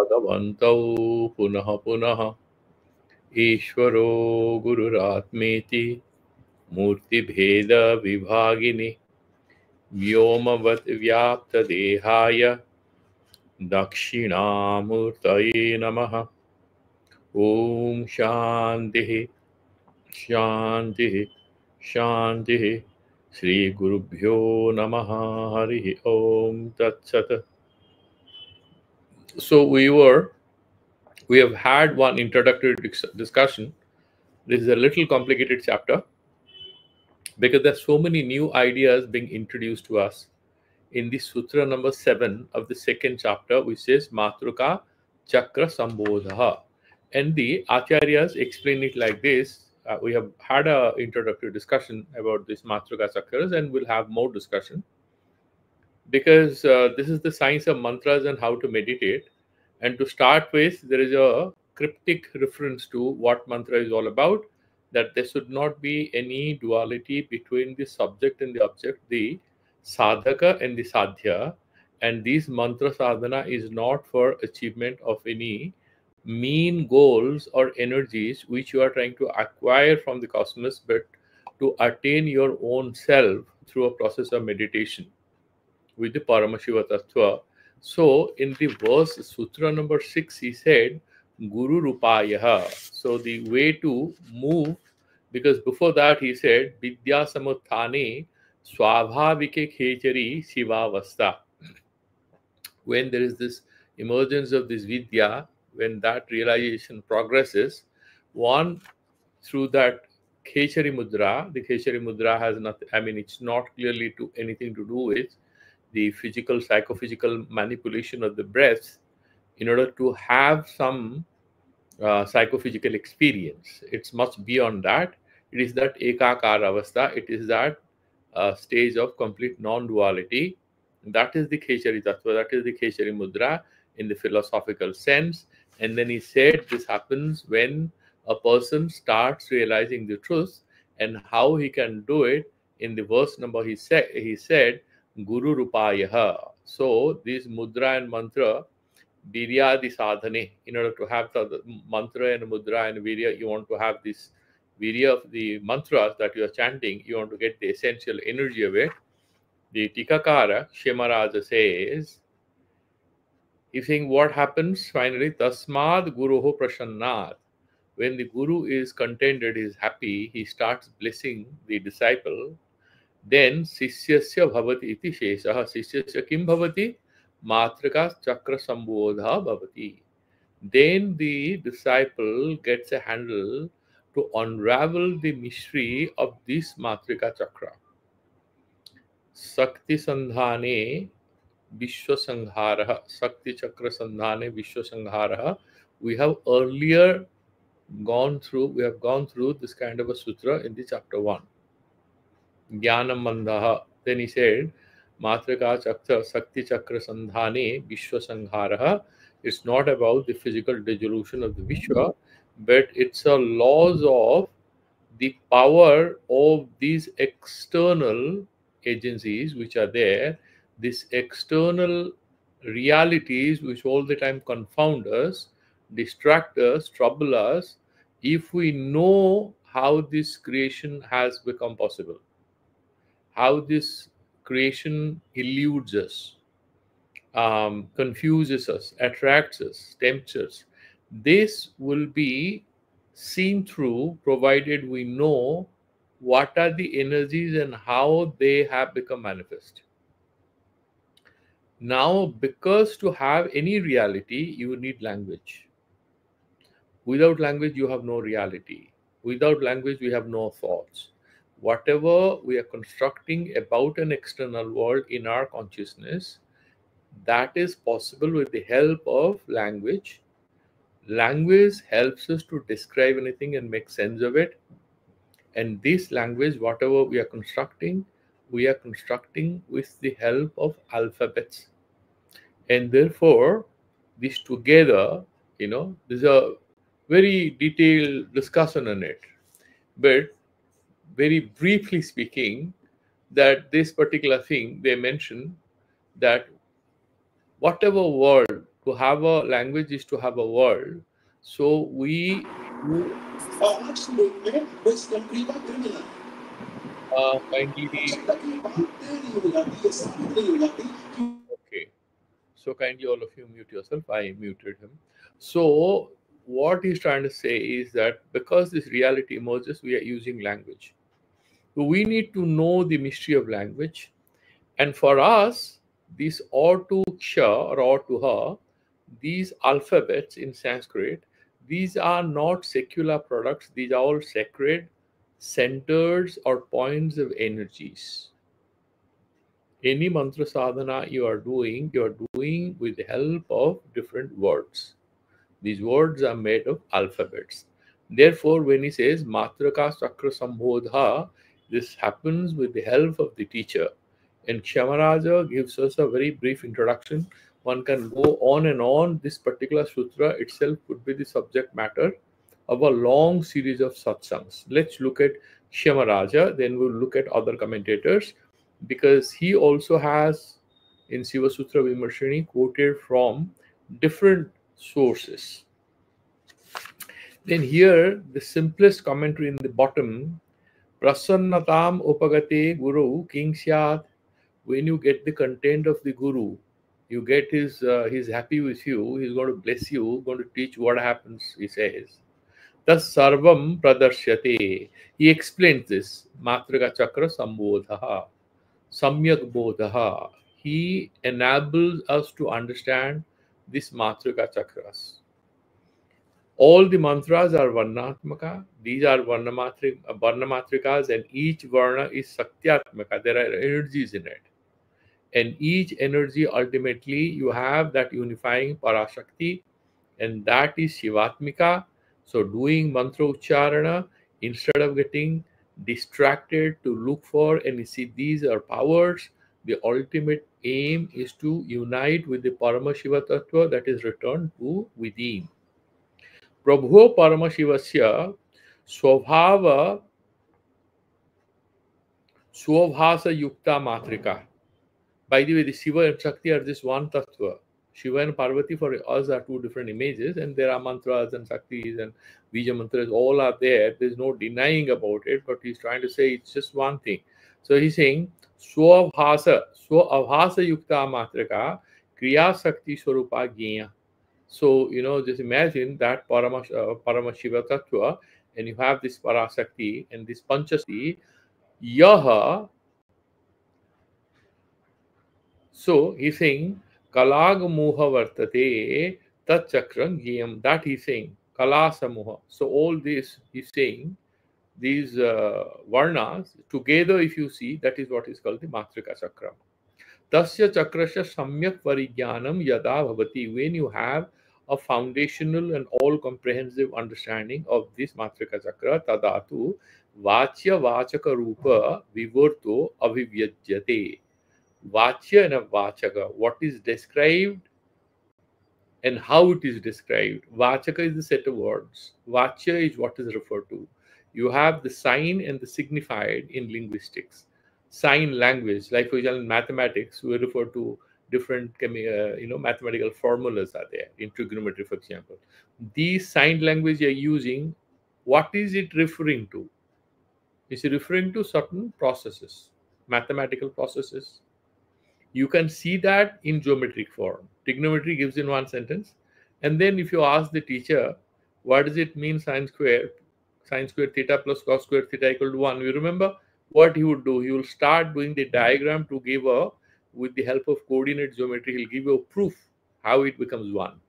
भगवन्तौ पुनः पुनः ईश्वरो गुरुरात्मेति मूर्तिभेदविभागिनि व्योमवद् व्याप्तदेहाय दक्षिणामूर्तये नमः। ॐ शान्तिः शान्तिः शान्तिः। श्रीगुरुभ्यो नमः। हरिः ॐ तत्सत्। So we have had one introductory discussion. This is a little complicated chapter because there's so many new ideas being introduced to us in the sutra number 7 of the second chapter, which says Matruka Chakra Sambodha. And the Acharyas explain it like this. We have had an introductory discussion about this Matruka Chakras, and we'll have more discussion because this is the science of mantras and how to meditate. And to start with, there is a cryptic reference to what mantra is all about, that there should not be any duality between the subject and the object, the sadhaka and the sadhya. And this mantra sadhana is not for achievement of any mean goals or energies which you are trying to acquire from the cosmos, but to attain your own self through a process of meditation with the Paramashiva Tattva. So in the verse Sutra number 6, he said, Guru Rupayaha. So the way to move, because before that he said, Vidya Samuthane Swabhavike Khechari Shivavasta. When there is this emergence of this Vidya, when that realization progresses, one through that Khechari Mudra, the Khechari Mudra has nothing, I mean, it's not clearly to anything to do with the physical, psychophysical manipulation of the breath in order to have some psychophysical experience. It's much beyond that. It is that ekakara avastha. It is that stage of complete non-duality. That is the Khechari Tattva. That is the Khechari Mudra in the philosophical sense. And then he said this happens when a person starts realizing the truth, and how he can do it. In the verse number he said Guru Rupayaha. So this mudra and mantra, Viryadi Sadhane, in order to have the mantra and mudra and virya, you want to have this virya of the mantras that you are chanting, you want to get the essential energy of it. The Tikakara, Shemaraja says, he's saying what happens finally, Tasmad Guruho Prashannat. When the Guru is contented, is happy, he starts blessing the disciple. Then Sisyasya Bhavati iti Sheshaha. Sisyasya Kim Bhavati? Matrika Chakra Sambodha Bhavati. Then the disciple gets a handle to unravel the mystery of this Matrika Chakra. Sakti Sandhane Vishwa Sangharaha. Sakti Chakra Sandhane Vishwa Sangharaha. We have gone through this kind of a sutra in the chapter 1. Jnanam Mandaha. Then he said, Matrika Chakra Sakti Chakra Sandhane Vishwa Sangharaha. It's not about the physical dissolution of the Vishwa, but it's a laws of the power of these external agencies which are there, these external realities which all the time confound us, distract us, trouble us, if we know how this creation has become possible, how this creation eludes us, confuses us, attracts us, tempts us. This will be seen through provided we know what are the energies and how they have become manifest. Now, because to have any reality, you need language. Without language, you have no reality. Without language, we have no thoughts. Whatever we are constructing about an external world in our consciousness, that is possible with the help of language. Language helps us to describe anything and make sense of it. And this language, whatever we are constructing with the help of alphabets. And therefore, this together, there's a very detailed discussion on it. But very briefly speaking, that this particular thing, they mention that whatever world To have a language is to have a world. So we do kindly. Okay. So kindly all of you mute yourself. I muted him. So what he's trying to say is that because this reality emerges, we are using language. So we need to know the mystery of language. And for us, these or to ksha or to ha, these alphabets in Sanskrit, these are not secular products. These are all sacred centers or points of energies. Any mantra sadhana you are doing with the help of different words. These words are made of alphabets. Therefore, when he says Matraka Chakra Sambodha, this happens with the help of the teacher. And Kshamaraja gives us a very brief introduction. One can go on and on. This particular sutra itself could be the subject matter of a long series of satsangs. Let's look at Kshamaraja, then we'll look at other commentators, because he also has in Siva Sutra Vimarshini quoted from different sources. Then here, the simplest commentary in the bottom, Prasannatam upagate guru king syat. When you get the content of the guru, you get he's happy with you, he's going to bless you, going to teach what happens, he says. Tas sarvam pradarsyate. He explains this. Matrika chakra sambodha, samyak bodha. He enables us to understand this matrika chakras. All the mantras are varnatmaka. These are varnamatrikas, and each varna is satyatmaka. There are energies in it. And each energy, ultimately, you have that unifying parashakti, and that is Shivatmika. So, doing mantra ucharana, instead of getting distracted to look for and you see these are powers, the ultimate aim is to unite with the Parama Shiva Tattva that is returned to within. Prabhu Paramasivasya Swabhava Swabhasa Yukta Matrika. By the way, the Shiva and Shakti are just one tattva. Shiva and Parvati for us are two different images, and there are mantras and Shaktis and Bija mantras, all are there. There's no denying about it, but he's trying to say it's just one thing. So he's saying Swabhasa Yukta Matrika Kriya Shakti Swarupa Gya. So, just imagine that Parama Shiva Tattva, and you have this Parasakti and this Panchasakti, Yaha. So, he's saying, Kalag Moha Vartate Tat Chakram Gyam. That he's saying, Kalasa Moha. So, all this he's saying, these Varnas, together, if you see, that is what is called the Matrika Chakra. Tasya chakrasya samyak parigyanam yada bhavati. When you have a foundational and all-comprehensive understanding of this Matrika Chakra, tadatu vachya vachaka rupa vivarto avivyajyate. Vachya and a vachaka, what is described and how it is described. Vachaka is the set of words. Vachya is what is referred to. You have the sign and the signified in linguistics. Sign language, like for example in mathematics, we refer to different mathematical formulas are there in trigonometry, for example. These sign language you're using, what is it referring to? Is it referring to certain processes, mathematical processes? You can see that in geometric form. Trigonometry gives in one sentence, and then if you ask the teacher, what does it mean sine square theta plus cos square theta equal to 1? You remember what he would do? He will start doing the diagram to give with the help of coordinate geometry, he'll give you a proof how it becomes 1.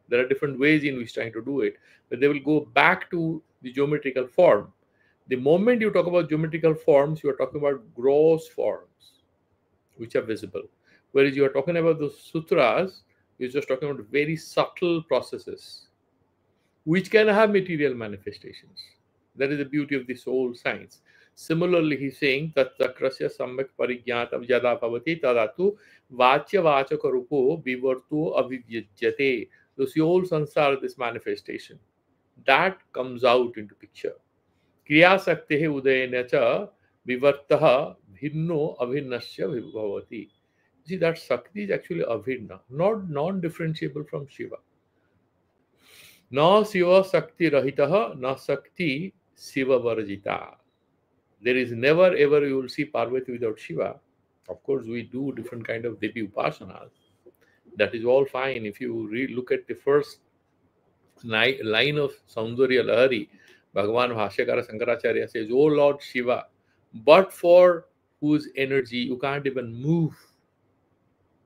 There are different ways in which trying to do it, but they will go back to the geometrical form. The moment you talk about geometrical forms, you are talking about gross forms which are visible. Whereas you are talking about the sutras, you're just talking about very subtle processes which can have material manifestations. That is the beauty of this whole science. Similarly, he's saying that chakrasya samyak parigyatam yada bhavati tadatu vachya vachaka rupo vivarto avivyajyate. So the whole sansara, this manifestation, that comes out into picture. Kriya saktehe udayena cha vivartaha bhinno abhinnasya vibhavati. See, that Sakti is actually Avinna, not non-differentiable from Shiva. Na Shiva Sakti Rahitaha, na Sakti Shiva Varjita. There is never ever you will see Parvati without Shiva. Of course, we do different kind of Devi Upasanas. That is all fine. If you look at the first line of Saundarya Lahari, Bhagavan Bhashyakara Shankaracharya says, "O Lord Shiva, but for whose energy you can't even move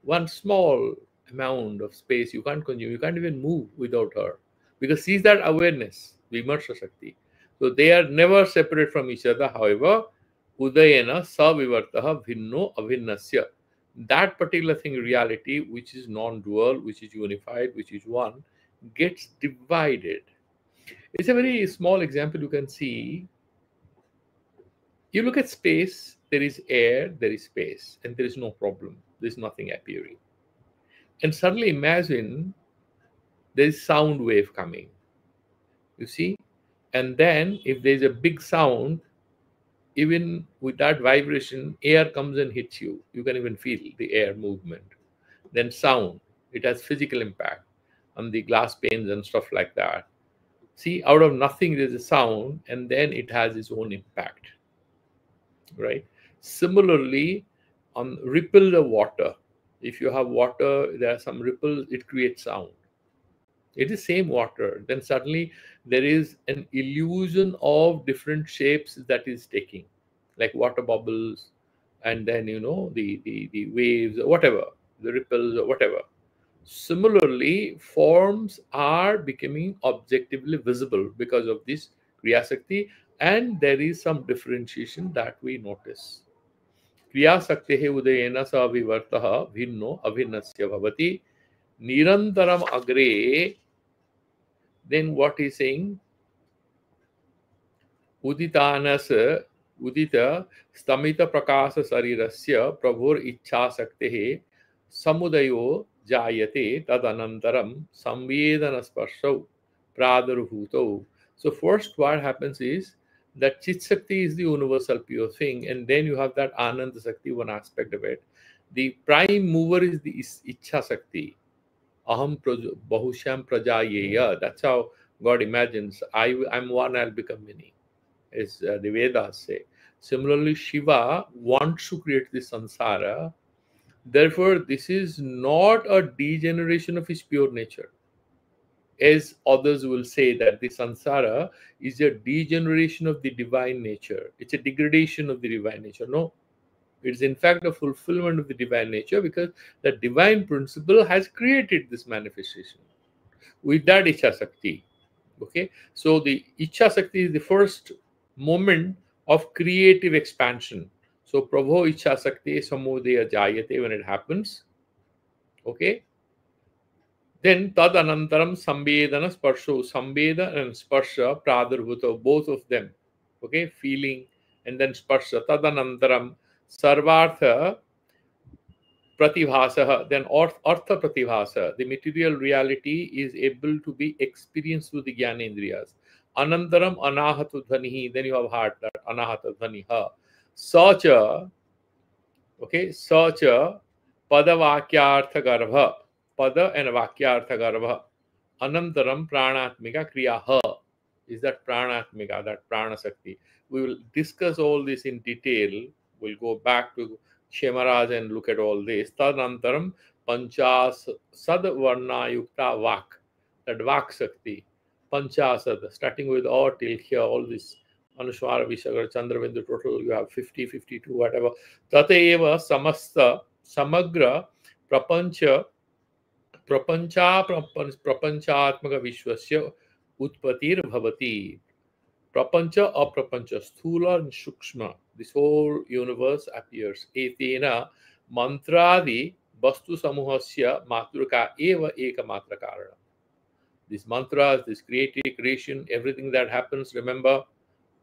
one small amount of space, you can't consume, you can't even move without her, because she's that awareness, Vimarsha Shakti." So they are never separate from each other. However, Udayana Savivartaha Bhinno Avinnasya. That particular thing, reality, which is non-dual, which is unified, which is one, gets divided. It's a very small example you can see. You look at space, there is air, there is space, and there is no problem. There's nothing appearing. And suddenly imagine there is sound wave coming. You see? And then if there's a big sound, even with that vibration, air comes and hits you. You can even feel the air movement. Then sound, it has physical impact on the glass panes and stuff like that. See, out of nothing there's a sound, and then it has its own impact. Right? Similarly, on ripple of water, if you have water, there are some ripples, it creates sound. It is same water. Then suddenly there is an illusion of different shapes that is taking, like water bubbles, and then the waves or whatever, the ripples or whatever. Similarly, forms are becoming objectively visible because of this Kriya Sakti, and there is some differentiation that we notice. Kriya Sakti udayena sa vivartaha bhinno avinnasya bhavati nirantaram agre. Then what he's saying, uditanas udita stamita prakasa sarirasya prabhur ichha saktehe samudayo jayate tadanantaram samvedana sparshav pradurbhuto. So first what happens is that Chit Sakti is the universal pure thing, and then you have that Ananda Sakti, one aspect of it. The prime mover is the Ichha Sakti. Aham bahusham prajayeya. That's how God imagines. I'm one, I'll become many, as the Vedas say. Similarly, Shiva wants to create this samsara. Therefore, this is not a degeneration of his pure nature. As others will say that the samsara is a degeneration of the divine nature. It's a degradation of the divine nature. No, it's in fact a fulfillment of the divine nature, because the divine principle has created this manifestation with that Ichha Sakti. Okay, so the Ichha Sakti is the first moment of creative expansion. So Prabho Ichha Sakti Samudaya Jayate, when it happens, okay, then Tad Anantaram Samvedana Sparsho, Samveda and Sparsha Pradurbhuta, both of them, okay, feeling and then Sparsha, Tad Anantaram Sarvartha Pratibhasa, then Artha Pratibhasa, the material reality is able to be experienced through the Jnanendriyas. Anantaram Anahata Dhanihi, then you have heard that Anahata Dhaniha. Sacha, okay, Sacha Padavakyartha Garbha, Pada and Vakyartha Garbha. Anantaram Pranatmika Kriyaha is that Pranatmika, that Prana Sakti. We will discuss all this in detail. We'll go back to Shemaraj and look at all this. Tadanantaram Panchasad Varna Yukta Vak, that Vak Sakti. Panchasad, starting with all till here, all this Anushwara Vishagar Chandravendu, total you have 50, 52, whatever. Tateva Samasta Samagra Prapancha Prapanchatmaka Vishwasya Utpatir Bhavati. Prapancha aprapancha, sthula and shukshma, this whole universe appears. Etena mantradi vastu samuhasya matrika eva eka matra karana. These mantras, this creation, everything that happens, remember,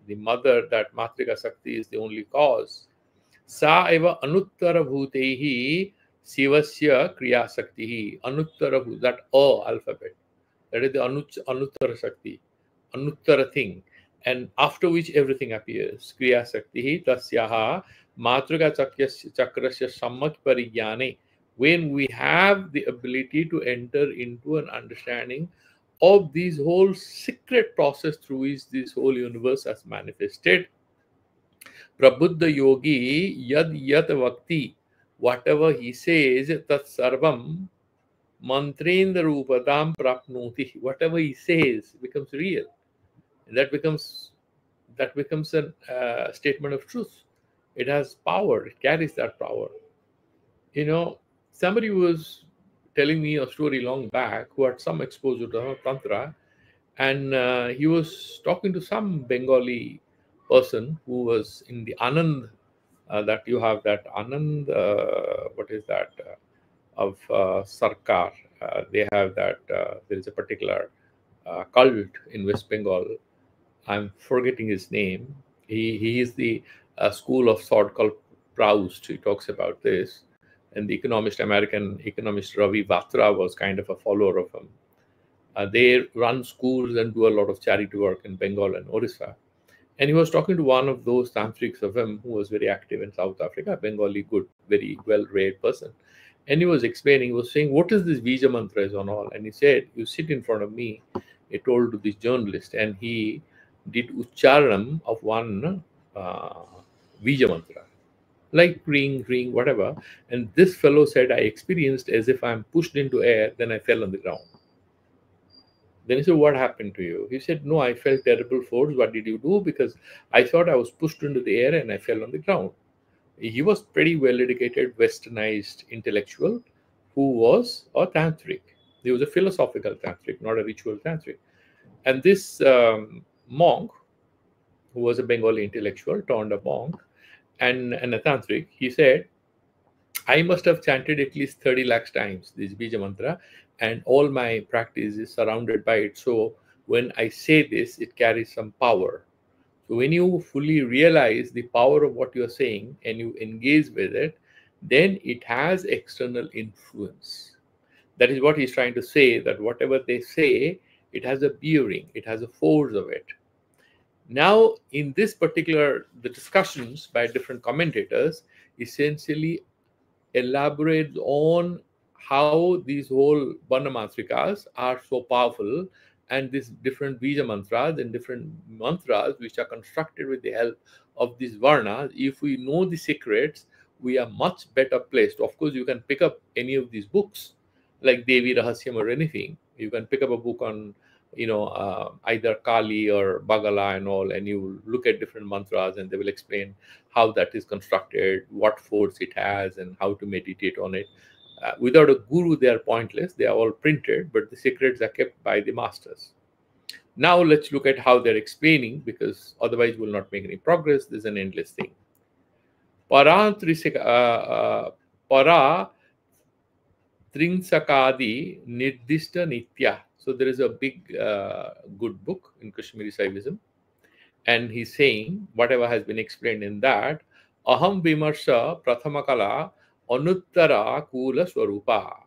the mother, that Matrika Sakti, is the only cause. Sa eva anuttara bhutehi sivasya kriya saktihi. Anuttara bhut, that A alphabet. That is the anuttara Sakti, anuttara thing. And after which everything appears. Kriya Sakti tasyaha matrika chakrasya sammak pariyane when we have the ability to enter into an understanding of these whole secret process through which this whole universe has manifested. Prabuddha yogi yad yat vakti, whatever he says, tat sarvam mantrendra rupadam prapnoti. Whatever he says becomes real. That becomes a statement of truth. It has power. It carries that power. You know, somebody was telling me a story long back who had some exposure to Tantra, and he was talking to some Bengali person who was in the Anand, that you have that Anand, what is that, of Sarkar. They have that, there is a particular cult in West Bengal. I'm forgetting his name. He is the school of thought called Proust. He talks about this, and the American economist Ravi Batra was kind of a follower of him. They run schools and do a lot of charity work in Bengal and Orissa. And he was talking to one of those tantrics of him who was very active in South Africa, Bengali, good, very well-read person. And he was explaining, he was saying, what is this Bija mantras and all? And he said, you sit in front of me, he told to this journalist, and he did ucharanam of one Bija mantra, like ring, ring, whatever. And this fellow said, I experienced as if I'm pushed into air, then I fell on the ground. Then he said, what happened to you? He said, no, I felt terrible force. What did you do? Because I thought I was pushed into the air and I fell on the ground. He was pretty well-educated, westernized intellectual who was a tantric. He was a philosophical tantric, not a ritual tantric. And this monk, who was a Bengali intellectual, turned a monk and a tantric, he said, I must have chanted at least 30 lakhs times this Bija mantra, and all my practice is surrounded by it. So when I say this, it carries some power. So when you fully realize the power of what you're saying and you engage with it, then it has external influence. That is what he's trying to say, that whatever they say, it has a bearing, it has a force of it. Now, in this particular, the discussions by different commentators essentially elaborates on how these whole Varna Mantrikas are so powerful, and these different Bija mantras and different mantras which are constructed with the help of these Varnas. If we know the secrets, we are much better placed. Of course, you can pick up any of these books like Devi Rahasyam or anything. You can pick up a book on either Kali or Bagala and all, and you look at different mantras and they will explain how that is constructed, what force it has, and how to meditate on it. Without a guru, they are pointless. They are all printed, but the secrets are kept by the masters. Now let's look at how they're explaining, because otherwise we'll not make any progress. There's an endless thing. Para Trinsakadi Nirdishta Nitya. So there is a big, good book in Kashmiri Saivism. And he's saying, whatever has been explained in that, Aham Vimarsha Prathamakala Anuttara Kula Swarupa.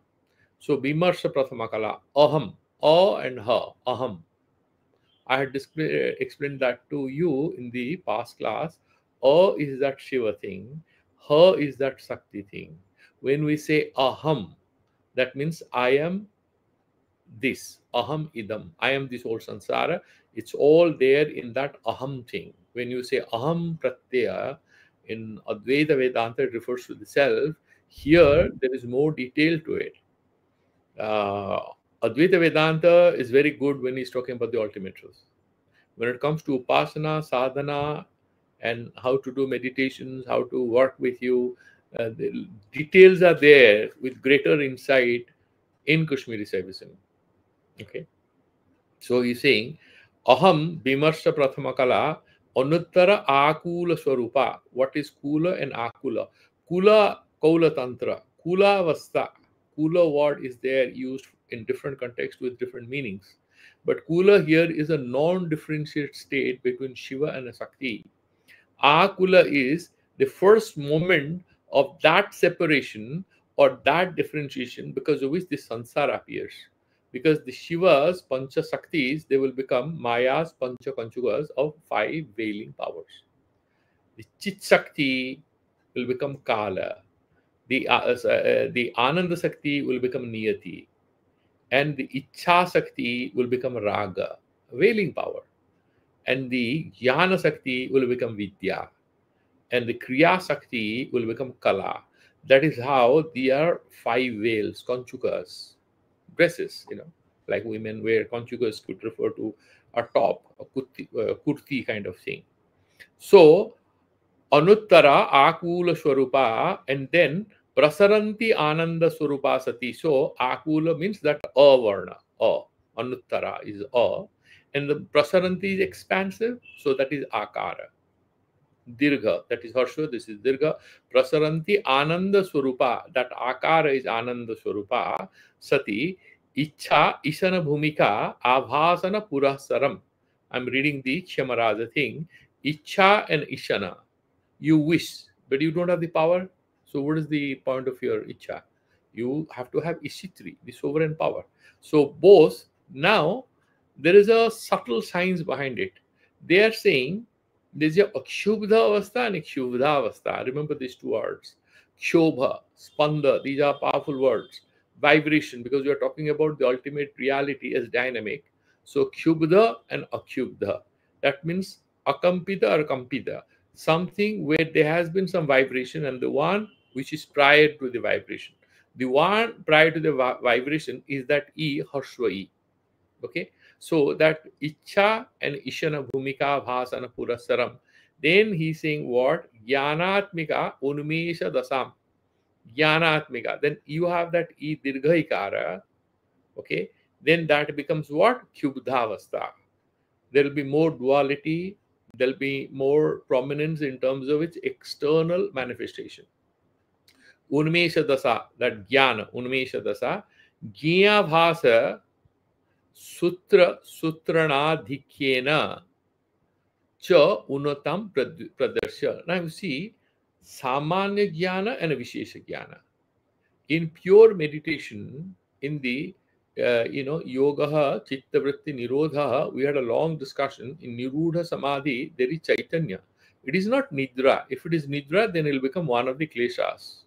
So Vimarsha Prathamakala, Aham, A and Ha, Aham. I had explained that to you in the past class. A is that Shiva thing, Ha is that Sakti thing. When we say Aham, that means I am this, aham idam, I am this whole sansara. It's all there in that aham thing. When you say aham pratyaya in Advaita Vedanta, it refers to the self. Here there is more detail to it. Advaita Vedanta is very good when he's talking about the ultimate truth. When it comes to upasana, sadhana, and how to do meditations, how to work with you, the details are there with greater insight in Kashmiri Saivism. Okay, so he's saying, Aham Bimarsha Prathamakala Anuttara Akula Swarupa. What is Kula and Akula? Kula Kaula Tantra. Kula Vasta. Kula word is there used in different contexts with different meanings. But Kula here is a non-differentiated state between Shiva and a Sakti. Akula is the first moment of that separation or that differentiation because of which the sansara appears. Because the Shivas, Pancha Saktis, they will become Mayas, Pancha Kanchugas of 5 veiling powers. The Chit Shakti will become Kala. The Ananda Sakti will become Niyati, and the Ichha Sakti will become Raga, wailing power, and the Jnana Sakti will become Vidya, and the Kriya Sakti will become Kala. That is how there are five veils, conchukas, dresses, like women wear conchukas could refer to a top, a kurti kind of thing. So, Anuttara Akula Swarupa, and then Prasaranti Ananda Swarupa Sati. So, Akula means that A Varna, A. Anuttara is A. And the Prasaranti is expansive, so that is Akara. Dirgha, that is Harsha, this is Dirgha. Prasaranti Ananda Swarupa, that Akara is Ananda Swarupa. Sati, Ichha Ishana Bhumika Abhasana Purasaram. I'm reading the Khyamaraja thing. Ichha and Ishana. You wish, but you don't have the power. So what is the point of your Ichha? You have to have Ishitri, the sovereign power. So both, now there is a subtle science behind it. They are saying there's a Akshubdha Avastha and Akshubdha Avastha. Remember these two words. Kshobha, Spanda, these are powerful words. Vibration, because we are talking about the ultimate reality as dynamic. So Kshubdha and Akshubdha. That means Akampita or Kampita. Something where there has been some vibration, and the one which is prior to the vibration. The one prior to the vibration is that E, Harshva E. Okay, so that Ichha and Ishana Bhumika Bhasana Purasaram. Then he's saying what? Jnanatmika Unmesha Dasam. Jnanatmika. Then you have that E Dirgha Ikara. Okay, then that becomes what? Kyubdhavastha. There will be more duality, there will be more prominence in terms of its external manifestation. Unmesha Dasa, that Jnana, Unmesha Dasa, Jnana Bhasa Sutranadhikyena Cha Unatam Pradarsha. Now you see, Samanya Jnana and Vishesha Jnana. In pure meditation, in the yoga chitta vritti nirodha, we had a long discussion. In nirudha samadhi there is chaitanya. It is not nidra. If it is nidra, then it will become one of the kleshas.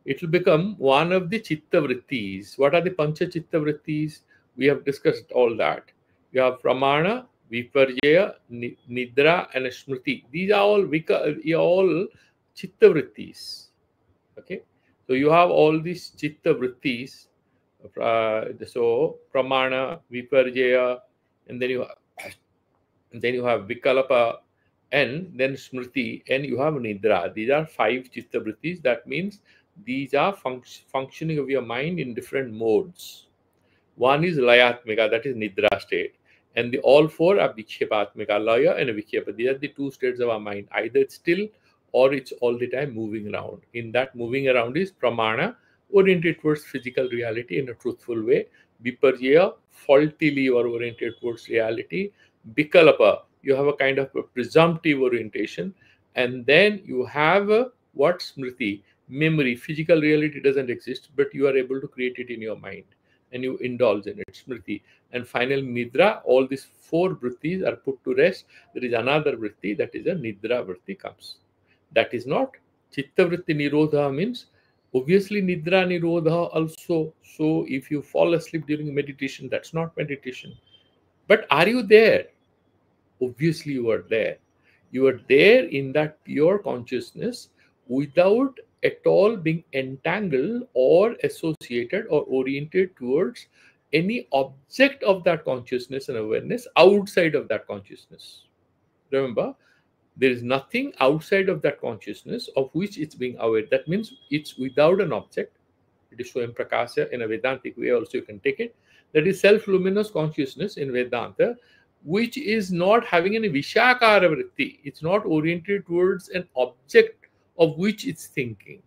It will become one of the chitta vrittis. What are the pancha chitta vrittis? We have discussed all that. You have pramana, viparjaya, nidra, and smriti. These are all chitta vrittis. Okay, so you have all these chitta vrittis. So pramana, viparjaya, and then you have vikalapa, and then smriti, and you have nidra. These are five chitta vrittis. That means these are functioning of your mind in different modes. One is layatmika, that is nidra state, and all four are vikshepatmika, laya and vikshepa. These are the two states of our mind. Either it's still or it's all the time moving around. In that moving around is pramana, oriented towards physical reality in a truthful way. Viparjaya, faultily you are oriented towards reality. Vikalapa, you have a kind of a presumptive orientation. And then you have what? Smriti, memory. Physical reality doesn't exist, but you are able to create it in your mind and you indulge in it, smriti. And finally, nidra, all these four vrittis are put to rest. There is another vritti, that is a nidra vritti comes. That is not chitta vritti nirodha, means obviously nidra nirodha also. So if you fall asleep during meditation, that's not meditation. But are you there? Obviously you are there. You are there in that pure consciousness without at all being entangled or associated or oriented towards any object of that consciousness and awareness outside of that consciousness. Remember, there is nothing outside of that consciousness of which it's being aware. That means it's without an object. It is Swayam Prakasya in a Vedantic way also you can take it. That is self-luminous consciousness in Vedanta, which is not having any Vishakara vritti. It's not oriented towards an object of which it's thinking.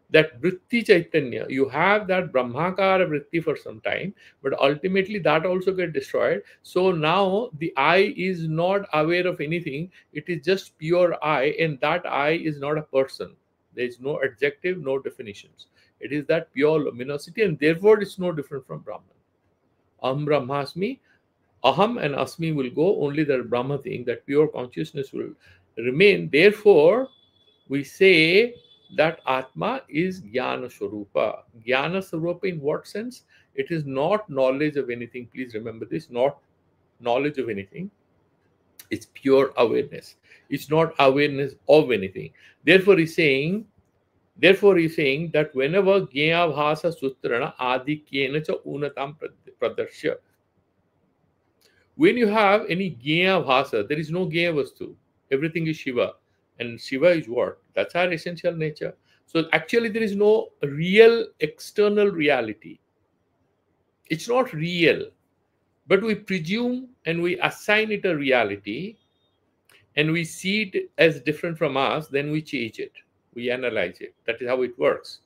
That vritti chaitanya, you have that brahmakara vritti for some time, but ultimately that also get destroyed. So now the I is not aware of anything. It is just pure I, and that I is not a person. There is no adjective, no definitions. It is that pure luminosity, and therefore it's no different from Brahman. Aham Brahmasmi, Aham and Asmi will go, only the Brahma thing, that pure consciousness will remain. Therefore, we say that Atma is Jnana Swarupa. Jnana Swarupa in what sense? It is not knowledge of anything. Please remember this, not knowledge of anything. It's pure awareness. It's not awareness of anything. Therefore, he's saying that whenever Gya Bhasa Sutrana Adikyena cha Unatam Pradarshya, when you have any Gya Bhasa, there is no Gya Vastu. Everything is Shiva. And Shiva is what? That's our essential nature. So actually, there is no real external reality. It's not real. But we presume and we assign it a reality, and we see it as different from us, then we change it. We analyze it. That is how it works.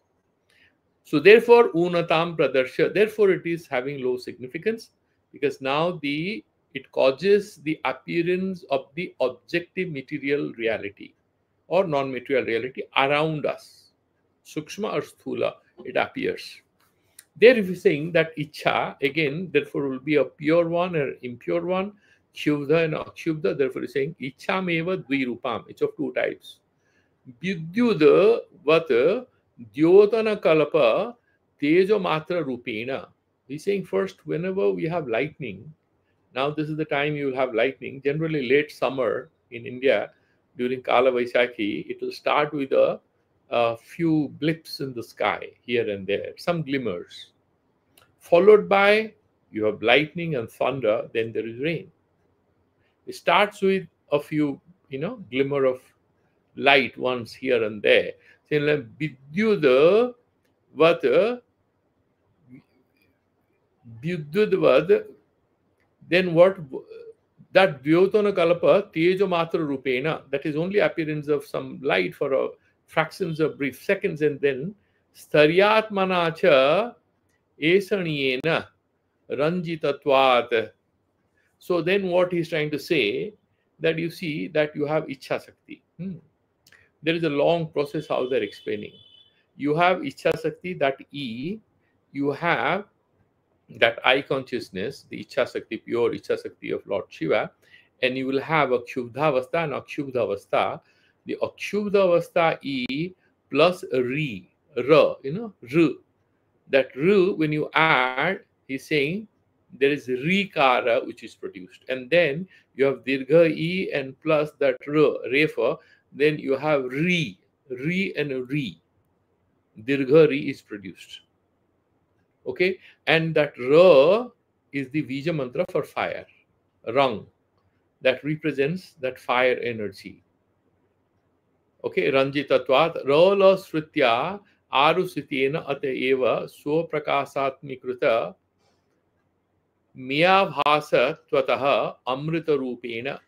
So therefore, unatam pradarsha, therefore it is having low significance, because now it causes the appearance of the objective material reality or non-material reality around us. Sukshma or sthula, it appears. There if you're saying that icha, again, therefore will be a pure one or impure one, kshubdha and akshubdha, therefore you're saying icha meva dvirupam, it's of two types. Vidyuda vat dyotana kalapa tejo matra rupena. He's saying first, whenever we have lightning, now this is the time you will have lightning, generally late summer in India, during Kala Vaisakhi, it will start with a few blips in the sky here and there, some glimmers, followed by you have lightning and thunder, then there is rain. It starts with a few, glimmer of light once here and there. Vidyud vad, then what? That Vyotana Kalapa Tejo Matra Rupena, that is only appearance of some light for a fractions of brief seconds, and then Staryatmanacha Esaniyena Ranjitatvat. So then what he's trying to say, that you see that you have Ichha Sakti. There is a long process how they're explaining. You have Ichha Sakti, that E, you have that I consciousness, the Ichha Sakti, pure Ichha Sakti of Lord Shiva, and you will have a Akshubdhavastha and Akshubdhavastha. The Akshubdhavastha E plus a Ri, R, R. That R, when you add, he's saying there is Rikara which is produced. And then you have Dirgha E and plus that R, Refa, then you have Ri and Ri. Dirgha Ri is produced. Okay, and that Ra is the Vija mantra for fire, Rang, that represents that fire energy. Okay, Ranjitatvat, Rala Sritya Arusityena Ataeva Swaprakasatmikrita Miyabhasa Twataha Amrita Rupena.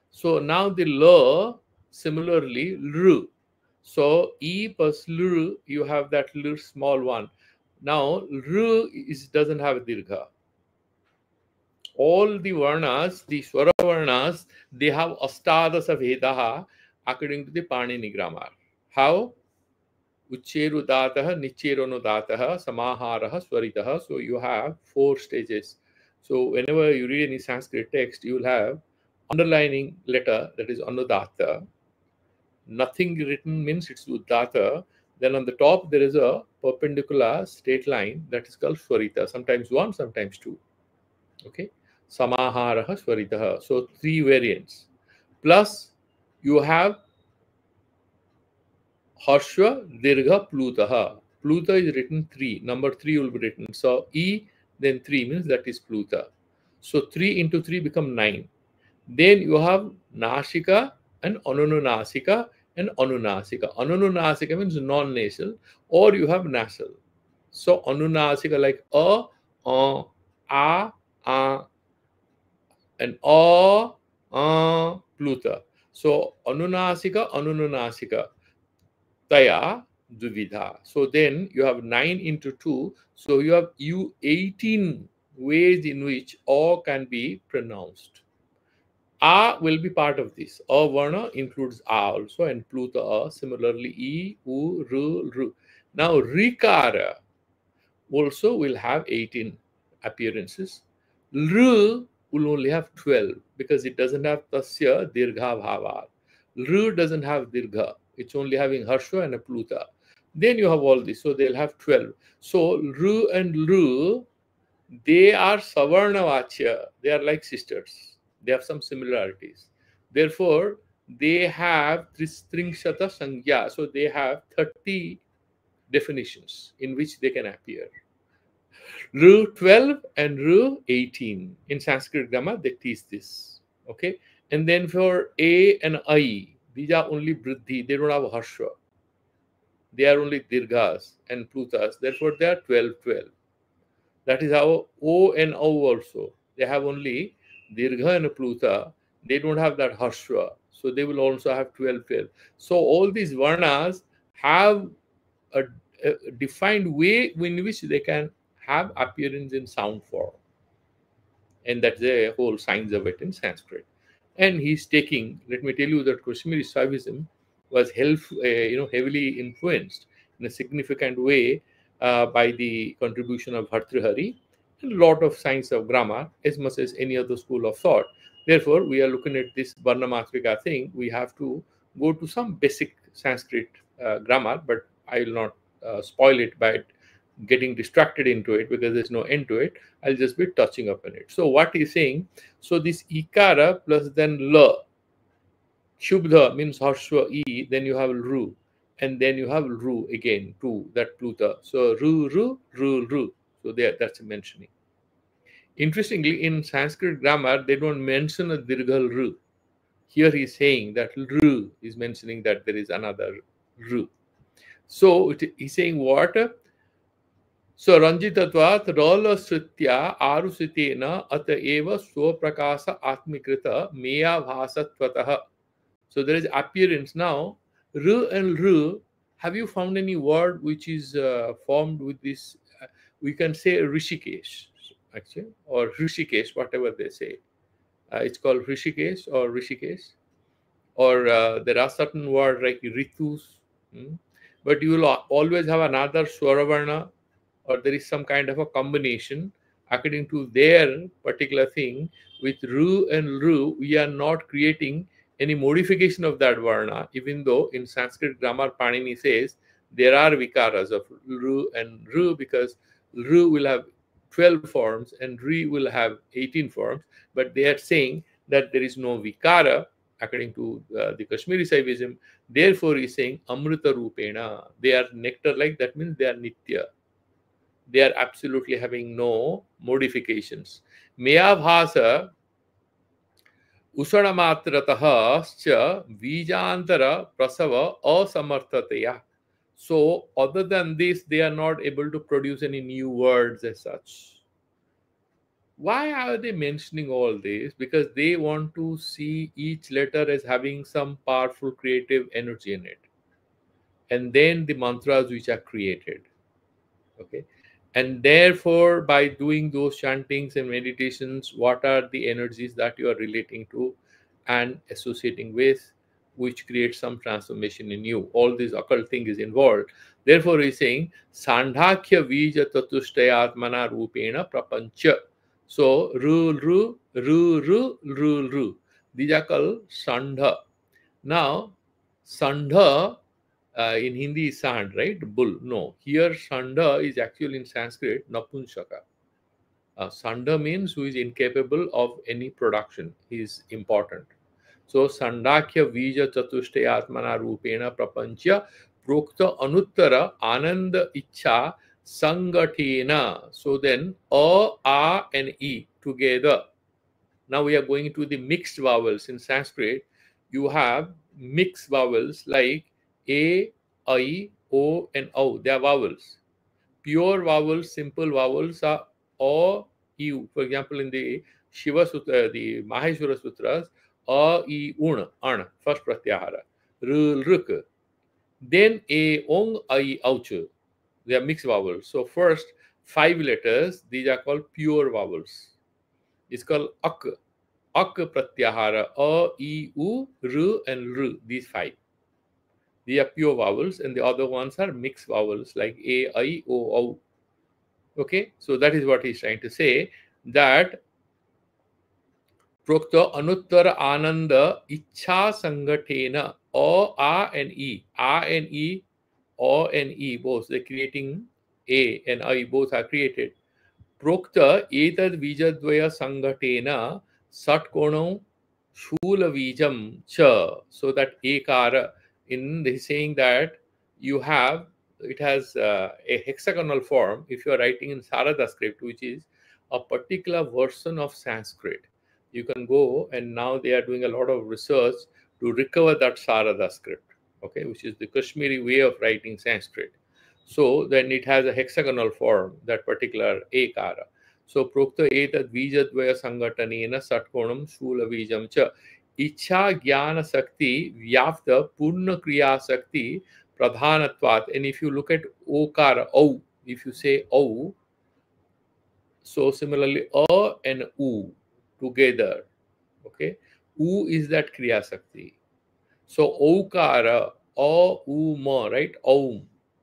So now the La, similarly, Lru. So E plus Lru, you have that little small one. Now, R doesn't have a dirgha. All the varnas, the swara varnas, they have astadasa vedaha according to the Panini grammar. How? Ucheru dataha, nicherono dataha, samaharaha, swaritaha. So you have 4 stages. So whenever you read any Sanskrit text, you will have underlining letter, that is anudata. Nothing written means it's uddata. Then on the top, there is a perpendicular straight line that is called Swarita, sometimes 1, sometimes 2. Okay. Samaharaha Swaritaha. So 3 variants. Plus, you have Harshva, Dirgha, Plutaha. Pluta is written 3. Number 3 will be written. So E, then 3 means that is Pluta. So 3 into 3 become 9. Then you have Nashika and Anunasika and Anunasika. Anunasika means non-nasal, or you have nasal. So Anunasika like a, and Pluta. So Anunasika, Anunasika, Taya, Duvidha. So then you have 9 into 2. So you have 18 ways in which A can be pronounced. A will be part of this. A Varna includes A also, and Pluta A. Similarly, E, U, R. Now, Rikara also will have 18 appearances. R will only have 12 because it doesn't have Tasya Dirgha Bhava. R doesn't have Dirgha. It's only having harsha and a pluta. Then you have all this. So they'll have 12. So ru and ru, they are savarna vachya. They are like sisters. They have some similarities. Therefore, they have tristringshata sangya. So they have 30 definitions in which they can appear. Ru 12 and Ru 18. In Sanskrit grammar, they teach this. Okay. And then for A and I, these are only Briddhi. They don't have Harsha. They are only Dirghas and Plutas. Therefore, they are 12, 12. That is how O and O also. They have only Dirgha and Pluta. They don't have that Harsha. So they will also have 12, 12. So all these Varnas have a defined way in which they can have appearance in sound form. And that's the whole science of it in Sanskrit. And he's taking, let me tell you that Kashmiri Saivism was heavily influenced in a significant way by the contribution of Bhartrihari and a lot of science of grammar as much as any other school of thought. Therefore, we are looking at this Varnamatrika thing. We have to go to some basic Sanskrit grammar, but I will not spoil it by getting distracted into it because there's no end to it. I'll just be touching upon it. So what he's saying, so this ikara plus then la, shubdha means harshva e, then you have ru, and then you have ru again, two, that pluta. So ru, ru, ru, ru. So there, that's a mentioning. Interestingly, in Sanskrit grammar, they don't mention a dirghal ru. Here he's saying that ru is mentioning that there is another ru. So he's saying what? So Ranjitatvat Rola Sritya Arusitena Ata Eva Swaprakasa Atmikrita Meya Bhasatvatah. So there is appearance now. Ru and Ru, have you found any word which is formed with this? We can say Rishikesh, actually, or Rishikesh, whatever they say. It's called Rishikesh or Rishikesh. Or there are certain words like Ritus. But you will always have another Swaravarna, or there is some kind of a combination according to their particular thing. With Ru and Ru, we are not creating any modification of that Varna, even though in Sanskrit grammar, Panini says there are vikaras of Ru and Ru because Ru will have 12 forms and Ri will have 18 forms, but they are saying that there is no vikara according to the Kashmiri Saivism. Therefore, he's saying Amrita Rupena. They are nectar like, that means they are Nitya. They are absolutely having no modifications. Meyabhasa Usanamatrataha Vijantara Prasava Asamartataya. So, other than this, they are not able to produce any new words as such. Why are they mentioning all this? Because they want to see each letter as having some powerful creative energy in it. And then the mantras which are created. Okay. And therefore, by doing those chantings and meditations, what are the energies that you are relating to and associating with, which creates some transformation in you? All this occult thing is involved. Therefore, he's saying, Sandhakya Vija Tatushtayatmana Rupena Prapancha. So, ru. These are called Sandha. Now, Sandha in Hindi is sand, right? Bull. No. Here, Sandha is actually in Sanskrit, Napunshaka. Sandha means who is incapable of any production. He is important. So, Sandakya Vija Chatushtayatmana Rupena Prapancha Prokta Anuttara Ananda Icha Sangatena. So then, A, and E together. Now we are going to the mixed vowels. In Sanskrit, you have mixed vowels like A, I, O, and O. They are vowels. Pure vowels, simple vowels are O, U. For example, in the Shiva Sutra, the Maheshwara Sutras, A, I, Un, first pratyahara. R, Ruk. Then A, Ong, I, Ouch. They are mixed vowels. So first 5 letters, these are called pure vowels. It's called Ak. Ak pratyahara, A, I, U, R, and R. These 5. They are pure vowels, and the other ones are mixed vowels like A, I, O, O. Okay, so that is what he's trying to say, that प्रोक्त अनुत्तर आनंद इच्छा संगठेन. A and E, both they're creating A and I, both are created. Prokta etad vijadvaya sangatena satkonam shula vijam cha. So that ekara, in the saying that you have, it has a hexagonal form if you are writing in Sarada script, which is a particular version of Sanskrit. You can go, and now they are doing a lot of research to recover that Sarada script, okay, which is the Kashmiri way of writing Sanskrit. So then it has a hexagonal form, that particular ekara. So prokta etad vijadvaya sangatanena satkonam shula vijam cha. Ichha jnana sakti vyapta purna kriya sakti pradhanatvat. And if you look at okara, o, if you say o, so similarly a and u together, okay, u is that kriya sakti. So okara, o, u, ma, right? Om,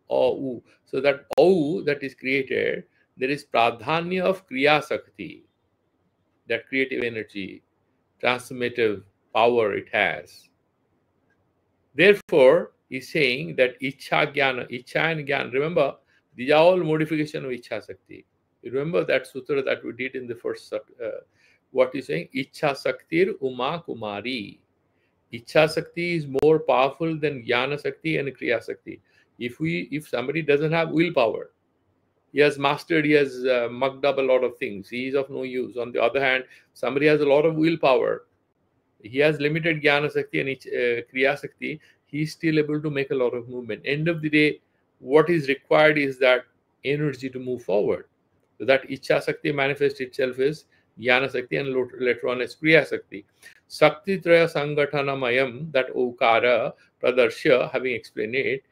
o, u. So that o that is created, there is pradhanya of kriya sakti, that creative energy, transformative power it has. Therefore, he's saying that Ichha Jnana, Ichha and Jnana, remember, these are all modification of Ichha Sakti. You remember that sutra that we did in the first, what he's saying? Ichha Saktir Uma Kumari. Ichha Sakti is more powerful than Jnana Sakti and Kriya Sakti. If somebody doesn't have willpower, he has mastered, he has mucked up a lot of things, he is of no use. On the other hand, somebody has a lot of willpower, he has limited Jnana Sakti and Kriya Sakti, he is still able to make a lot of movement. End of the day, what is required is that energy to move forward. So that Ichha Sakti manifests itself as Jnana Sakti and later on as Kriya Sakti. Sakti Traya Sangatanamayam, that Okara Pradarsha, having explained it,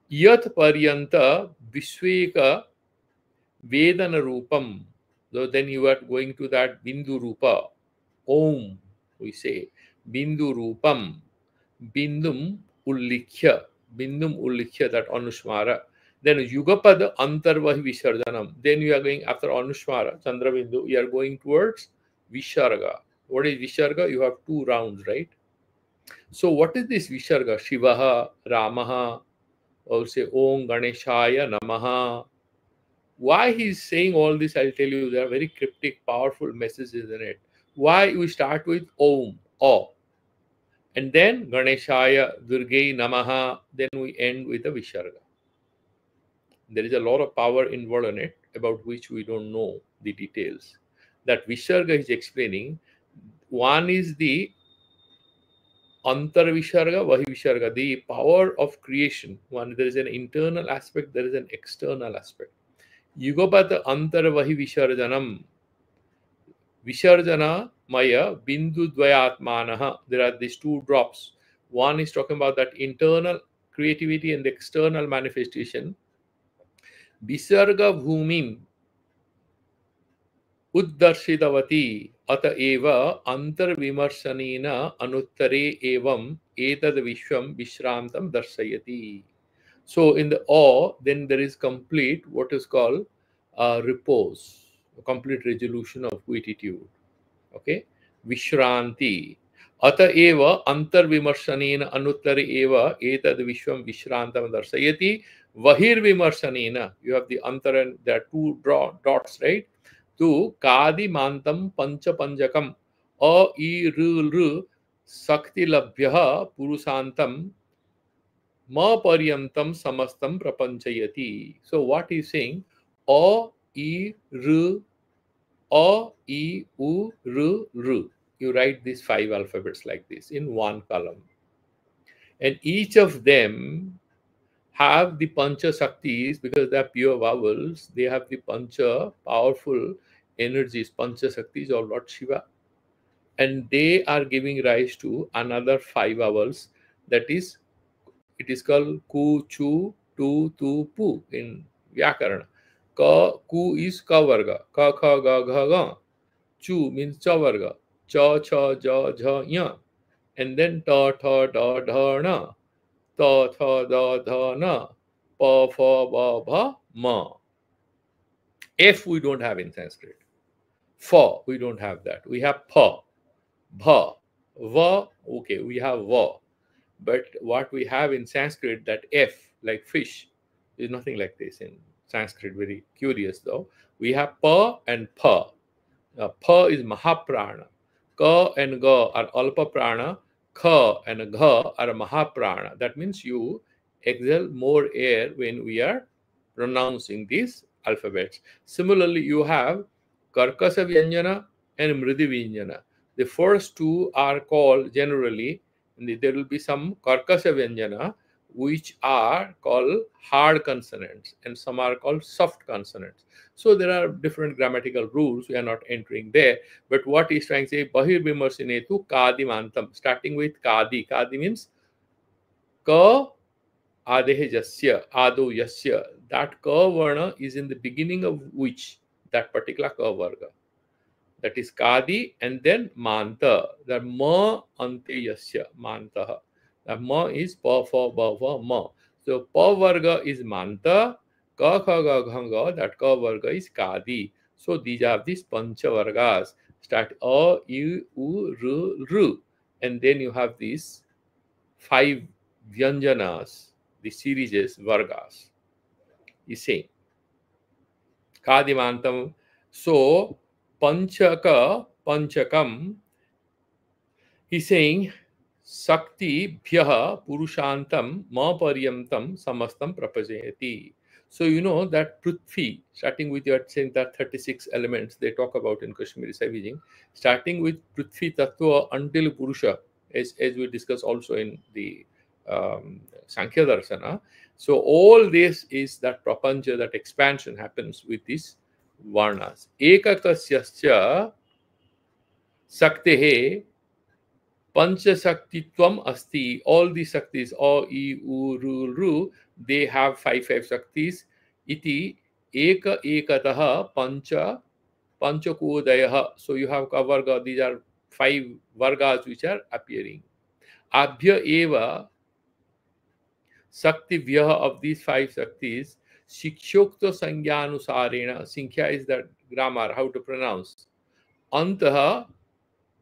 Yat Paryanta Vishweka Vedana Rupam. So then you are going to that Bindu Rupa. Om, we say. Bindu Rupam. Bindum Ullikhya. Bindum Ullikhya, that Anushmara. Then Yugapad Antarvahi Visarjanam. Then you are going after Anushmara, Chandra Bindu, you are going towards Visharga. What is Visharga? You have 2 rounds, right? So what is this Visharga? Shivaha, Ramaha, or say Om Ganeshaya Namaha. Why he's saying all this, I'll tell you. There are very cryptic, powerful messages in it. Why we start with Om, O, and then Ganeshaya, Durgai Namaha, then we end with the Visharga. There is a lot of power involved in it, about which we don't know the details. That Visharga is explaining. One is the Antar Visharga, Vahi Visharga, the power of creation. One, there is an internal aspect, there is an external aspect. Yugapat Antarvahi Visharjanam. Visharjana Maya Bindu Dvayatmanaha. There are these 2 drops. One is talking about that internal creativity and the external manifestation. Visarga Bhumim Uddarshitavati Ata Eva Antar Vimarsanina Anuttare Evam Etad Vishwam Vishrantam Darshayati. So in the awe, then there is complete, what is called repose, a complete resolution of quietude. Okay, Vishranti. Ata eva antar vimarshanena anuttari eva etad vishwam vishrantam darsayati. Vahir vimarshanena. You have the antar and there are 2 dots, right? Tu kadi mantam pancha panjakam a I r sakti labhyaha purusantam ma paryantam samastam prapanchayati. So what is saying? A I r A, I, U, R, R. You write these 5 alphabets like this in one column. And each of them have the Pancha Shaktis, because they are pure vowels. They have the Pancha, powerful energies, Pancha Shaktis or Lord Shiva. And they are giving rise to another 5 vowels. That is, it is called Ku, Chu, Tu, Tu, Pu in Vyakarana. Ka, Ku is Ka Varga. Ka, Kha, Ga, Gha, Ga. Chu means Chavarga. Cha, cha, ja, jha, ya. And then ta, tha, da, dha, na. Ta, tha, da, dha, na. Pa, fa, ba, bha, ma. F we don't have in Sanskrit. For, we don't have that. We have pa, bha, va, okay, we have va. But what we have in Sanskrit, that F, like fish, is nothing like this in Sanskrit. Very curious though. We have pa and pa. Pa is Mahaprana. Ka and Ga are Alpa Prana. Kha and Gha are Mahaprana. That means you exhale more air when we are pronouncing these alphabets. Similarly, you have Karkasa Vyanjana and Mridi Vyanjana. The first two are called generally, there will be some Karkasa Vyanjana which are called hard consonants and some are called soft consonants. So there are different grammatical rules. We are not entering there. But what he's trying to say, Bahir Vimarsinetu Kadimantam, starting with Kadi. Kadi means Ka Adehe Jasya, Ado Yasya. That Ka Varna is in the beginning of which? That particular Ka Varga. That is Kadi and then Manta. The Ma Ante Yasya, Mantaha. The Ma is Pa, Fa, Ba, Va, Ma. So Pa Varga is Manta. Ka, Kha, Ga, Gha, Ga. That Ka Varga is Kadi. So these are these Pancha Vargas. Start A, U, U, Ru. And then you have these 5 Vyanjanas. The series is Vargas. Is same. Kadimantam. So Panchaka, Panchakam, he's saying Sakti Bhyaha Purushantam Ma Paryamtam Samastam Prapajayati. So you know that Prithvi, starting with your saying that 36 elements they talk about in Kashmiri Savijing, starting with Prithvi Tattva until Purusha, as we discuss also in the Sankhya Darsana. So all this is that prapancha, that expansion happens with these varnas. Ekakasyascha saktehe panchasaktitvam asti. All the saktis, O, I, U, Ru, Ru, they have five saktis. Iti eka ekataha panchakodayaha. So you have kavarga. These are 5 vargas which are appearing. Abhya eva Sakti Vyaha, of these 5 Saktis, Shikshokta Sangyanusarena, Sankhya is the grammar, how to pronounce. Antaha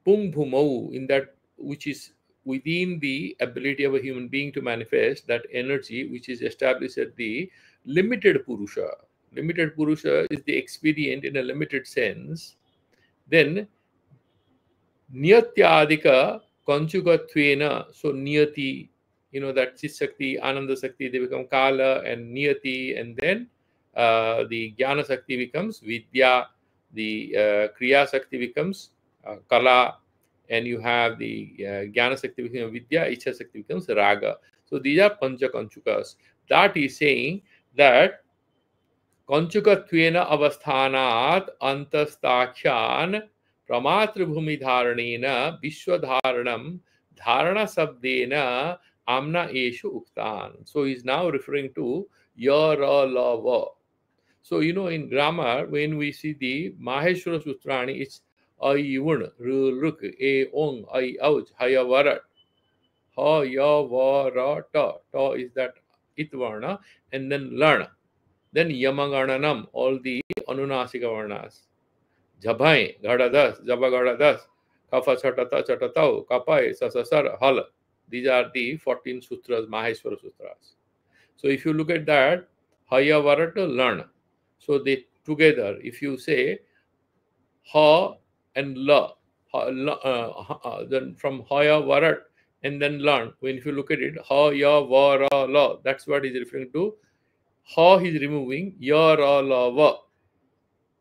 Pungbhumau, in that which is within the ability of a human being to manifest that energy which is established at the limited Purusha. Limited Purusha is the expedient in a limited sense. Then Niyatyadika Konchukatvena, so Niyati, you know that Chit Shakti, Ananda Shakti, they become Kala and Niyati, and then the Jnana Shakti becomes Vidya, the Kriya Shakti becomes Kala, and you have the Jnana Shakti becomes Vidya, Ichha Shakti becomes Raga. So these are Pancha Konchukas. That is saying that Konchukatvena avasthanat antastakyan pramatribhumi dharanena vishwadharanam dharana sabdena amna eshu uktan. So he's now referring to yaralava. So you know in grammar when we see the Maheshwara Sutrani, it's ayun, ruk, e ong, ay auj, hayavarat, ha ya vara ta. Ta is that itvarna, and then lana. Then Yamagananam, all the Anunasika Varnas. Jabhai, Gadadas, Jabagadadas, Kafa Chatata Chatatau, Kapai, Sasasar, Hal. These are the 14 sutras, Maheshwara Sutras. So if you look at that, Haya Varata learn. So they together, if you say Ha and La, then from Haya Varat and then learn, when if you look at it, Ha Ya Vara La, that's what he's referring to. Ha he's removing Ya Ra La Va.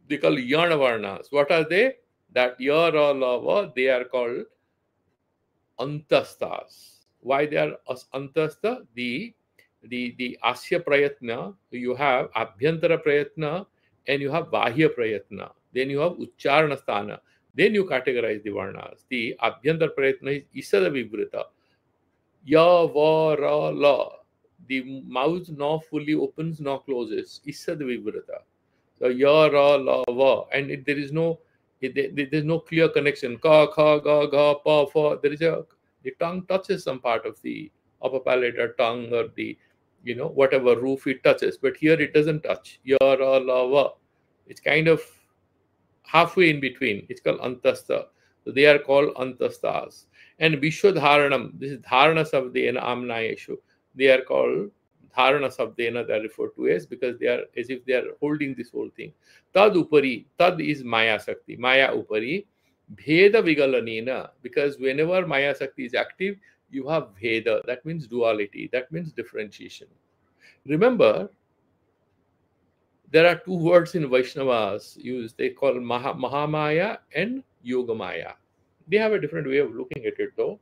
They call Yana Varnas. What are they? That Ya Ra La Va, they are called Antastas. Why they are Antasta? The Asya Prayatna, you have Abhyantara Prayatna and you have Bahya Prayatna. Then you have Uchcharana Sthana. Then you categorize the Varnas. The Abhyantara Prayatna is Isada Vibrita. Ya Va Ra La. The mouth nor fully opens nor closes. Isad Vibrata. So Ya Ra La Va. And there is no clear connection. Ka, Kha, Ga, Ga, Pa, Fa. The tongue touches some part of the upper palate or tongue or the, whatever roof it touches. But here it doesn't touch. Ya Ra La Va. It's kind of halfway in between. It's called Antastha. So they are called Antasthas. And Vishwadharanam, this is Dharana Sabdena Amnayeshu. They are called Dharana Sabdena, they are referred to as, because they are as if they are holding this whole thing. Tad Upari, Tad is Maya Sakti, Maya Upari, Bheda Vigalanena, because whenever Maya Sakti is active, you have Bheda, that means duality, that means differentiation. Remember, there are two words in Vaishnavas used. They call Mahamaya and Yogamaya. They have a different way of looking at it, though.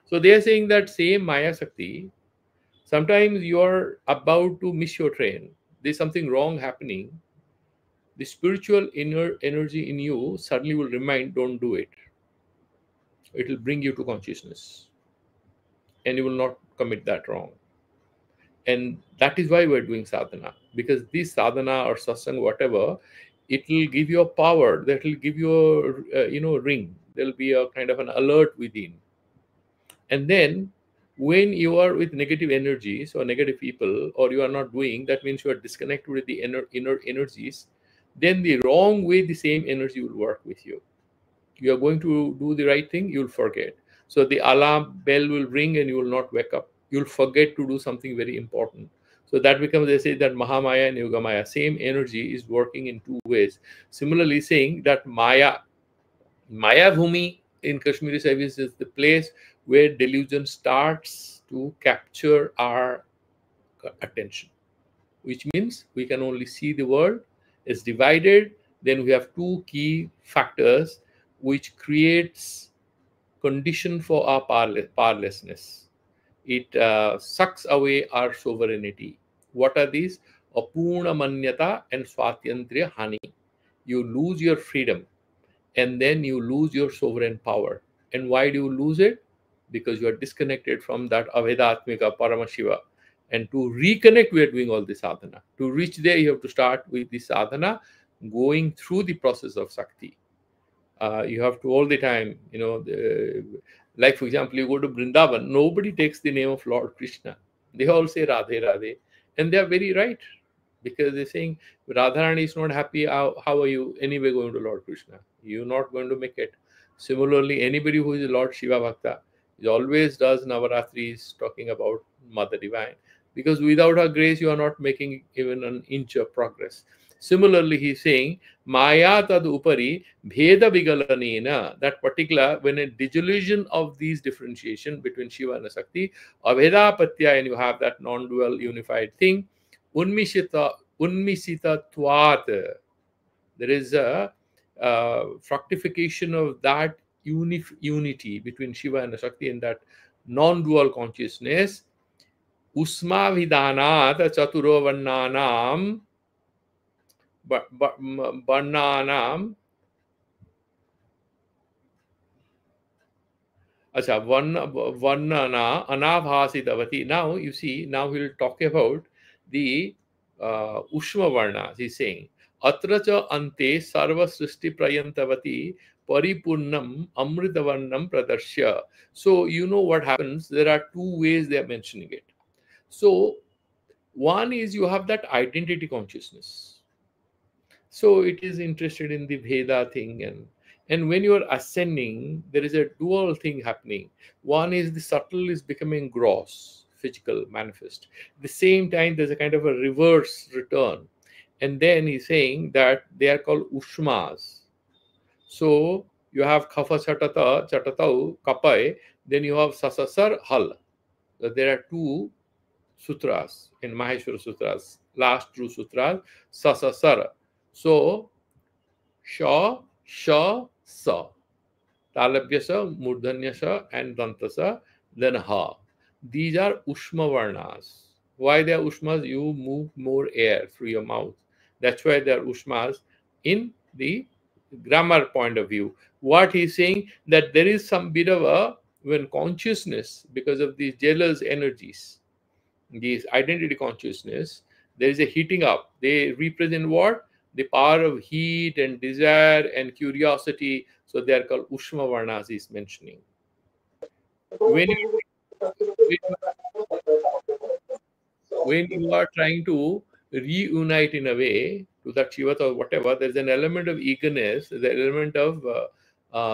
So they are saying that same Maya Sakti, sometimes you are about to miss your train. There's something wrong happening. The spiritual inner energy in you suddenly will remind, don't do it. It will bring you to consciousness. And you will not commit that wrong. And that is why we're doing sadhana, because this sadhana or satsang, whatever, it will give you a power, that will give you a ring. There'll be a kind of an alert within. And then when you are with negative energies or negative people, or you are not doing, that means you are disconnected with the inner energies, then the wrong way the same energy will work with you. You are going to do the right thing, you'll forget. So the alarm bell will ring and you will not wake up. You'll forget to do something very important. So that becomes, they say that Mahamaya and Yogamaya, same energy is working in two ways. Similarly, saying that Maya Bhumi in Kashmiri service is the place where delusion starts to capture our attention, which means we can only see the world as divided. Then we have two key factors which creates condition for our powerlessness. It sucks away our sovereignty. What are these? Apurna manyata and swatyantriya hani. You lose your freedom, and then you lose your sovereign power. And why do you lose it? Because you are disconnected from that Avedatmika Paramashiva. And to reconnect, we are doing all this sadhana. To reach there, you have to start with the sadhana, going through the process of Sakti. You have to all the time, like for example, you go to Vrindavan, nobody takes the name of Lord Krishna. They all say Radhe Radhe. And they are very right, because they're saying Radharani is not happy. How are you anyway going to Lord Krishna? You're not going to make it. Similarly, anybody who is a Lord Shiva Bhakta, he always does Navaratris talking about Mother Divine, because without her grace, you are not making even an inch of progress. Similarly, he's saying Maya tad upari bheda vigalanena, that particular, when a dissolution of these differentiation between Shiva and Sakti, abhedapatya, and you have that non-dual unified thing, unmisita twat, there is a fructification of that unity between Shiva and Shakti in that non-dual consciousness. Usma vidanat chaturo varnanam varnanam. Acha, varnana anabhasidavati. Now you see, now we'll talk about the Ushma Varnas. He's saying Atra cha ante sarva srishti prayantavati paripurnam amritavarnam pradarshya. So you know what happens. There are two ways they are mentioning it. So one is you have that identity consciousness. So it is interested in the Veda thing, and when you are ascending, there is a dual thing happening. One is the subtle is becoming gross, physical, manifest. At the same time, there's a kind of a reverse return. And then he's saying that they are called ushmas. So you have kapha chatatau, kapai, then you have sasasar hal. So there are two sutras in Maheshwara Sutras, last two sutras, sasasar. So Sha, Sha, Sa. Talabhyasa, Murdhanyasa, and Dantasa, then Ha. These are Ushma Varnas. Why they are Ushmas? You move more air through your mouth. That's why they are Ushmas in the grammar point of view. What he's saying, that there is some bit of a, when consciousness, because of these jealous energies, these identity consciousness, there is a heating up. They represent what? The power of heat and desire and curiosity. So they are called Ushma Varnas, is mentioning. When you, when you are trying to reunite in a way to that Shiva or whatever, there's an element of eagerness, the element of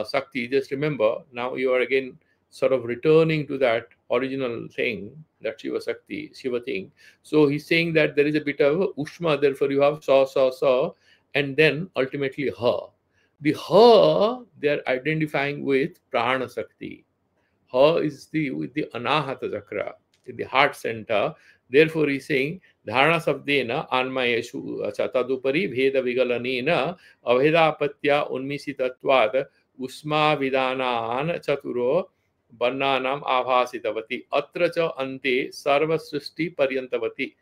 Sakti. Just remember, now you are again sort of returning to that original thing, that Shiva Sakti, Shiva thing. So he's saying that there is a bit of Ushma, therefore you have sa, and then ultimately Ha. The Ha, they're identifying with Prana Sakti. Ha is with the Anahata Chakra, in the heart center. Therefore, he's saying Dharana Sabdena Anmayeshu Tadupari Veda Vigalanena Avedapatya Unmisitatvad Usma Vidanan Chaturo Bannanam Avhasitavati Atra cha Ante Sarva Srishti Paryantavati.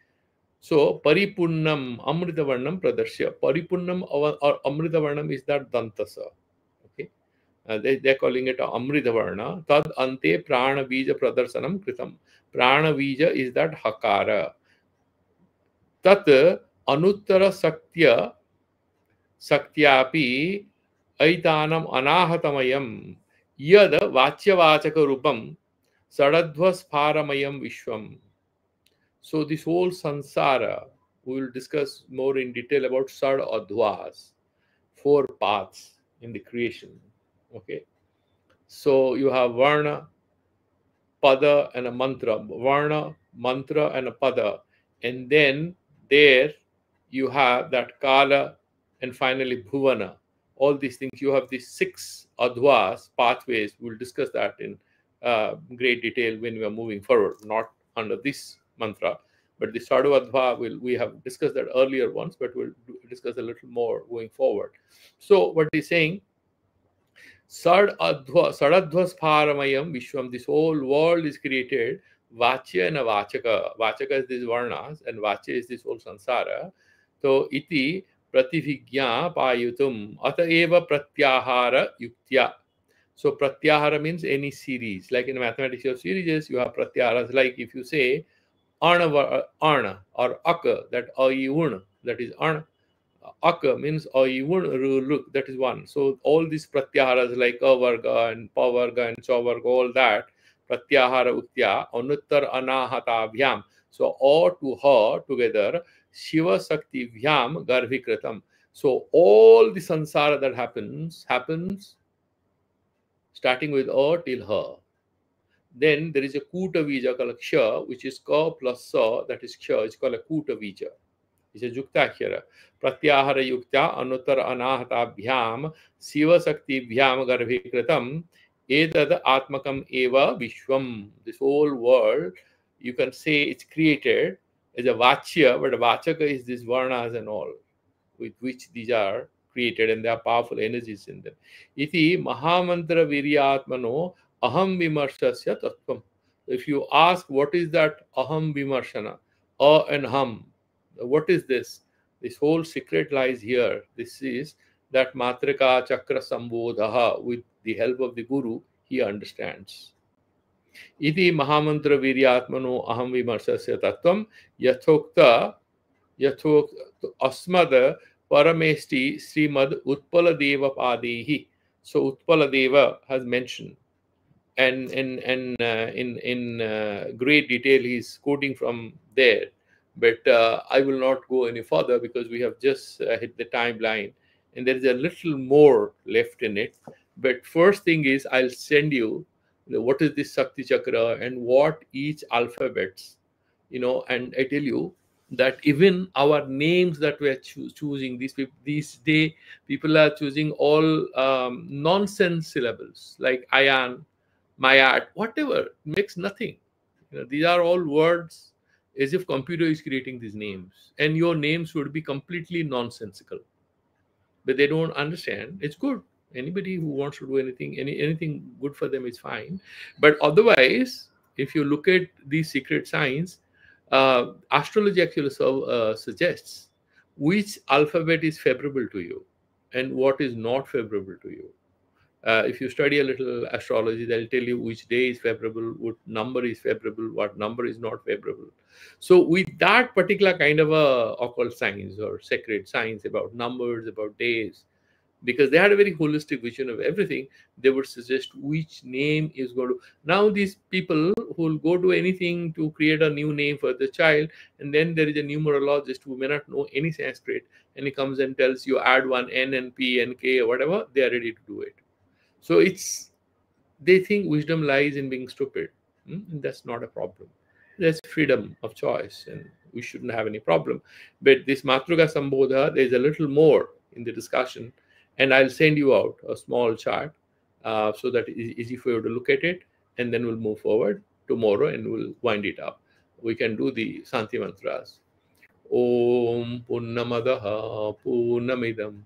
So Paripunnam Amritavarnam Pradarshya. Paripunnam or Amritavarnam is that Dantasa. Okay. They're calling it Amrita Varna. Tad ante prana bija pradarsanam kritam. Prana bija is that hakara. Tat anuttara saktyapi aitanam anahatamayam yad vachyavachaka rupam sadadhvasparamayam vishwam. So this whole sansara, we will discuss more in detail about Sad Adhvas, 4 paths in the creation. Okay. So you have Varna, Pada, and a mantra. Varna, mantra, and a Pada. And then there you have that Kala and finally Bhuvana. All these things, you have these 6 Adhvas, pathways. We'll discuss that in great detail when we are moving forward, not under this mantra. But the Sadhu Adhva, we have discussed that earlier once, but we'll discuss a little more going forward. So what he's saying, Sadadhvasparamayam Vishwam, this whole world is created. Vachya and Vachaka. Vachaka is these Varnas, and Vachya is this whole Sansara. So, iti prativigya payutum ataeva pratyahara yuktya. So, pratyahara means any series. Like in mathematics, you have series, you have pratyaharas. Like if you say Arna or Aka, that Ayun, that is Arna. Aka means look, that is one. So all these pratyaharas like avarga and pavarga and chavarga, all that pratyahara uktya anuttar anahata bhyam. So all to her together Shiva Sakti bhyam garvikritam. So all the sansara that happens starting with till her. Then there is a kuta vija called ksha, which is ka plus sa, that is ksha. It's called a kuta vija. It's a Juktakhara. Pratyahara Yukta Anuttara Anahata Bhyam Siva Sakti Bhyam Garvikritam Etad Atmakam Eva Vishwam. This whole world, you can say it's created as a Vachya, but a Vachaka is these Varnas and all, with which these are created, and there are powerful energies in them. Iti Mahamantra Viryatmano Aham Vimarshasya Tattvam. If you ask what is that Aham Vimarshana, and Ham, what is this? This whole secret lies here. This is that Matrika Chakra Sambodhaha. With the help of the Guru, he understands. Iti Mahamantra Viryatmano Aham Vimarsasya Tattvam Yathokta Asmad Paramesti Srimad Utpala Deva Padehi. So Utpala Deva has mentioned, and in great detail he's quoting from there. But I will not go any further because we have just hit the timeline and there is a little more left in it. But first thing is, I'll send you what is this Sakti Chakra and what each alphabets, and I tell you that even our names that we are choosing, these day people are choosing all nonsense syllables like Ayan, Mayat, whatever, makes nothing. These are all words as if computer is creating these names, and your names would be completely nonsensical, but they don't understand. It's good. Anybody who wants to do anything good for them is fine. But otherwise, if you look at these secret signs, astrology actually suggests which alphabet is favorable to you and what is not favorable to you. If you study a little astrology, they'll tell you which day is favorable, what number is favorable, what number is not favorable. So with that particular kind of occult science or sacred science about numbers, about days, because they had a very holistic vision of everything. They would suggest which name is going to. Now these people who will go to anything to create a new name for the child, and then there is a numerologist who may not know any Sanskrit, and he comes and tells you add one N and P and K or whatever, they are ready to do it. So they think wisdom lies in being stupid. And that's not a problem. There's freedom of choice, and we shouldn't have any problem. But this Matruka Sambodha, there's a little more in the discussion, and I'll send you out a small chart so that it's easy for you to look at it, and then we'll move forward tomorrow and we'll wind it up. We can do the Santi mantras. Om Purnamadaha Purnamidam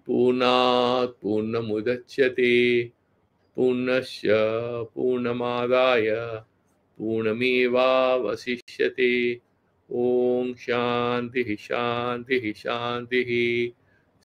Purnat Purnamudachyate Purnasya Purnamadaya Purnameva Vasishyate. Om Shanti Shanti Shanti.